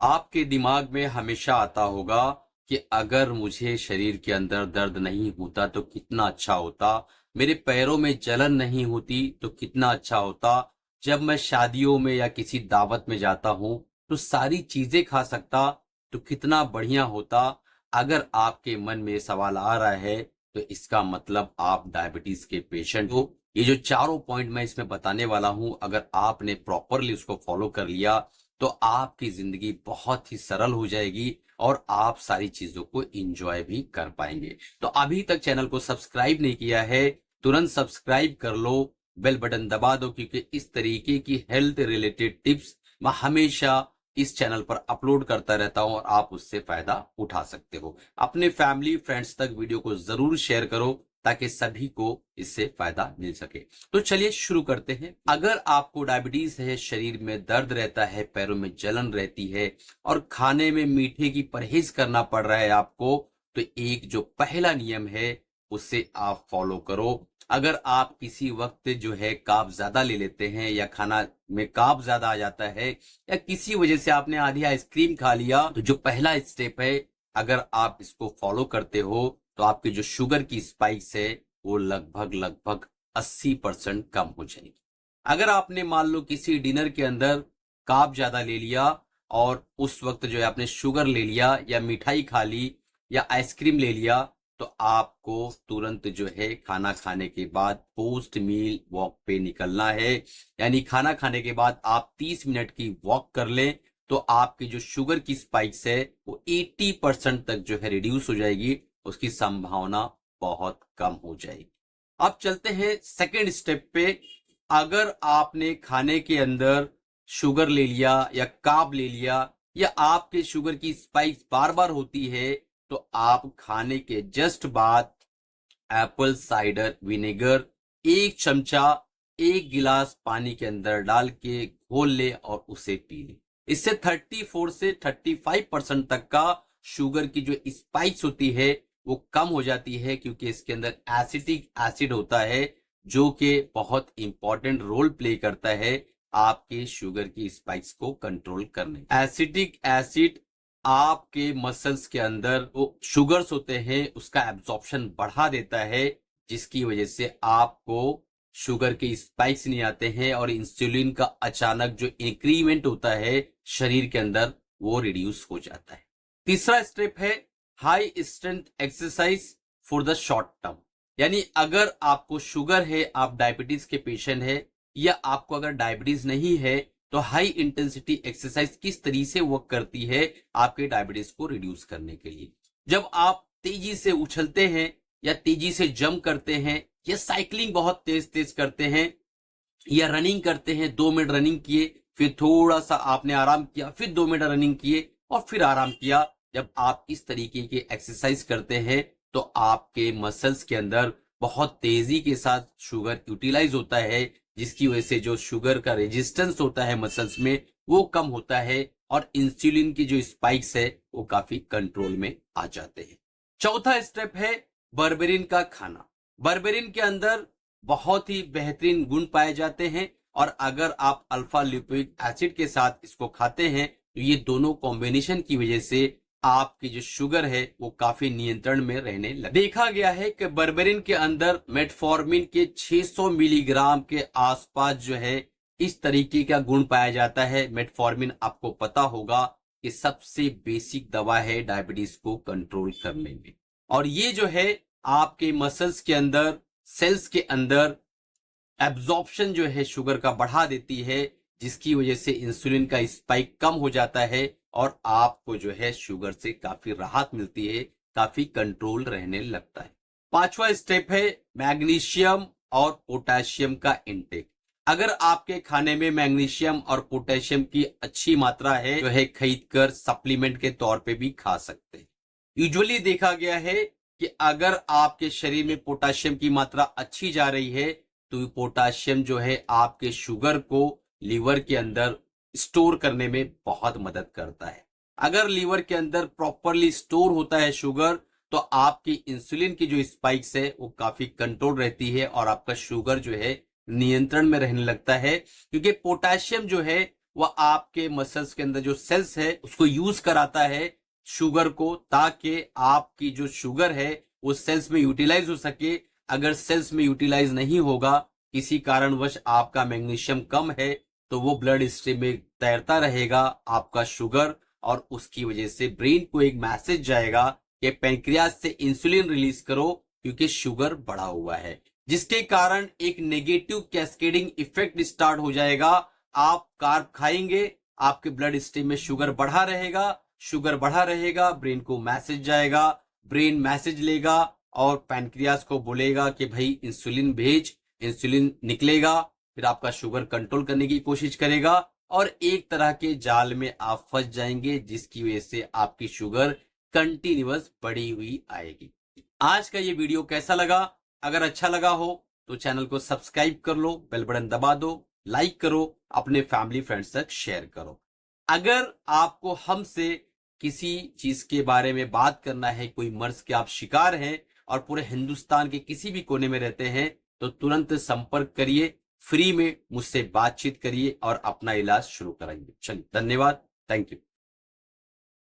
आपके दिमाग में हमेशा आता होगा कि अगर मुझे शरीर के अंदर दर्द नहीं होता तो कितना अच्छा होता, मेरे पैरों में जलन नहीं होती तो कितना अच्छा होता, जब मैं शादियों में या किसी दावत में जाता हूं तो सारी चीजें खा सकता तो कितना बढ़िया होता। अगर आपके मन में ये सवाल आ रहा है तो इसका मतलब आप डायबिटीज के पेशेंट हो। ये जो चारों पॉइंट मैं इसमें बताने वाला हूं, अगर आपने प्रॉपरली उसको फॉलो कर लिया तो आपकी जिंदगी बहुत ही सरल हो जाएगी और आप सारी चीजों को एंजॉय भी कर पाएंगे। तो अभी तक चैनल को सब्सक्राइब नहीं किया है, तुरंत सब्सक्राइब कर लो, बेल बटन दबा दो, क्योंकि इस तरीके की हेल्थ रिलेटेड टिप्स मैं हमेशा इस चैनल पर अपलोड करता रहता हूं और आप उससे फायदा उठा सकते हो। अपने फैमिली फ्रेंड्स तक वीडियो को जरूर शेयर करो ताकि सभी को इससे फायदा मिल सके। तो चलिए शुरू करते हैं। अगर आपको डायबिटीज है, शरीर में दर्द रहता है, पैरों में जलन रहती है और खाने में मीठे की परहेज करना पड़ रहा है आपको, तो एक जो पहला नियम है उसे आप फॉलो करो। अगर आप किसी वक्त जो है कार्ब ज्यादा ले लेते हैं या खाना में कार्ब ज्यादा आ जाता है या किसी वजह से आपने आधी आइसक्रीम खा लिया, तो जो पहला स्टेप है अगर आप इसको फॉलो करते हो तो आपकी जो शुगर की स्पाइक्स है वो लगभग लगभग 80% कम हो जाएगी। अगर आपने मान लो किसी डिनर के अंदर कार्ब ज्यादा ले लिया और उस वक्त जो है आपने शुगर ले लिया या मिठाई खा ली या आइसक्रीम ले लिया, तो आपको तुरंत जो है खाना खाने के बाद पोस्ट मील वॉक पे निकलना है। यानी खाना खाने के बाद आप 30 मिनट की वॉक कर लें तो आपकी जो शुगर की स्पाइक्स है वो 80% तक जो है रिड्यूस हो जाएगी, उसकी संभावना बहुत कम हो जाएगी। अब चलते हैं सेकेंड स्टेप पे। अगर आपने खाने के अंदर शुगर ले लिया या कार्ब ले लिया या आपके शुगर की स्पाइक्स बार बार होती है, तो आप खाने के जस्ट बाद एप्पल साइडर विनेगर 1 चमचा 1 गिलास पानी के अंदर डाल के घोल ले और उसे पी ले। इससे 34 से 35% तक का शुगर की जो स्पाइक्स होती है वो कम हो जाती है, क्योंकि इसके अंदर एसिटिक एसिड होता है जो कि बहुत इंपॉर्टेंट रोल प्ले करता है आपके शुगर की स्पाइक्स को कंट्रोल करने। एसिटिक एसिड आपके मसल्स के अंदर वो शुगर्स होते हैं उसका एब्जॉर्प्शन बढ़ा देता है, जिसकी वजह से आपको शुगर के स्पाइक्स नहीं आते हैं और इंसुलिन का अचानक जो इंक्रीमेंट होता है शरीर के अंदर वो रिड्यूस हो जाता है। तीसरा स्टेप है high strength exercise for the short term. यानी अगर आपको शुगर है, आप डायबिटीज के पेशेंट है, या आपको अगर डायबिटीज नहीं है, तो हाई इंटेंसिटी एक्सरसाइज किस तरीके से वर्क करती है आपके डायबिटीज को रिड्यूस करने के लिए। जब आप तेजी से उछलते हैं या तेजी से जंप करते हैं या साइकिलिंग बहुत तेज तेज करते हैं या रनिंग करते हैं, 2 मिनट रनिंग किए, फिर थोड़ा सा आपने आराम किया, फिर 2 मिनट रनिंग किए और फिर आराम किया, जब आप इस तरीके के एक्सरसाइज करते हैं तो आपके मसल्स के अंदर बहुत तेजी के साथ शुगर यूटिलाइज होता है, जिसकी वजह से जो शुगर का रेजिस्टेंस होता है मसल्स में वो कम होता है और इंसुलिन की जो स्पाइक्स है वो काफी कंट्रोल में आ जाते हैं। चौथा स्टेप है बर्बेरिन का खाना। बर्बेरिन के अंदर बहुत ही बेहतरीन गुण पाए जाते हैं और अगर आप अल्फा लिपोइक एसिड के साथ इसको खाते हैं तो ये दोनों कॉम्बिनेशन की वजह से आपकी जो शुगर है वो काफी नियंत्रण में रहने लगे। देखा गया है कि बर्बेरिन के अंदर मेटफॉर्मिन के 600 मिलीग्राम के आसपास जो है इस तरीके का गुण पाया जाता है। मेटफॉर्मिन आपको पता होगा कि सबसे बेसिक दवा है डायबिटीज को कंट्रोल करने में, और ये जो है आपके मसल्स के अंदर, सेल्स के अंदर एब्जॉर्प्शन जो है शुगर का बढ़ा देती है, जिसकी वजह से इंसुलिन का स्पाइक कम हो जाता है और आपको जो है शुगर से काफी राहत मिलती है, काफी कंट्रोल रहने लगता है। पांचवा स्टेप है मैग्नीशियम और पोटेशियम का इंटेक। अगर आपके खाने में मैग्नीशियम और पोटेशियम की अच्छी मात्रा है, जो है खरीद कर सप्लीमेंट के तौर पे भी खा सकते हैं। यूजुअली देखा गया है कि अगर आपके शरीर में पोटेशियम की मात्रा अच्छी जा रही है तो पोटेशियम जो है आपके शुगर को लीवर के अंदर स्टोर करने में बहुत मदद करता है। अगर लीवर के अंदर प्रॉपरली स्टोर होता है शुगर, तो आपकी इंसुलिन की जो स्पाइक्स है वो काफी कंट्रोल रहती है और आपका शुगर जो है नियंत्रण में रहने लगता है, क्योंकि पोटेशियम जो है वह आपके मसल्स के अंदर जो सेल्स है उसको यूज कराता है शुगर को, ताकि आपकी जो शुगर है वो सेल्स में यूटिलाइज हो सके। अगर सेल्स में यूटिलाइज नहीं होगा, किसी कारणवश आपका मैग्नीशियम कम है, तो वो ब्लड स्ट्रीम में तैरता रहेगा आपका शुगर, और उसकी वजह से ब्रेन को एक मैसेज जाएगा कि पैंक्रियास से इंसुलिन रिलीज करो क्योंकि शुगर बढ़ा हुआ है, जिसके कारण एक नेगेटिव कैस्केडिंग इफेक्ट स्टार्ट हो जाएगा। आप कार्ब खाएंगे, आपके ब्लड स्ट्रीम में शुगर बढ़ा रहेगा, शुगर बढ़ा रहेगा, ब्रेन को मैसेज जाएगा, ब्रेन मैसेज लेगा और पैनक्रियास को बोलेगा कि भाई इंसुलिन भेज, इंसुलिन निकलेगा, फिर आपका शुगर कंट्रोल करने की कोशिश करेगा और एक तरह के जाल में आप फंस जाएंगे, जिसकी वजह से आपकी शुगर कंटिन्यूअस बढ़ी हुई आएगी। आज का ये वीडियो कैसा लगा? अगर अच्छा लगा हो तो चैनल को सब्सक्राइब कर लो, बेल बटन दबा दो, लाइक करो, अपने फैमिली फ्रेंड्स तक शेयर करो। अगर आपको हमसे किसी चीज के बारे में बात करना है, कोई मर्ज के आप शिकार हैं और पूरे हिंदुस्तान के किसी भी कोने में रहते हैं, तो तुरंत संपर्क करिए, फ्री में मुझसे बातचीत करिए और अपना इलाज शुरू कराइए। चलिए, धन्यवाद, थैंक यू।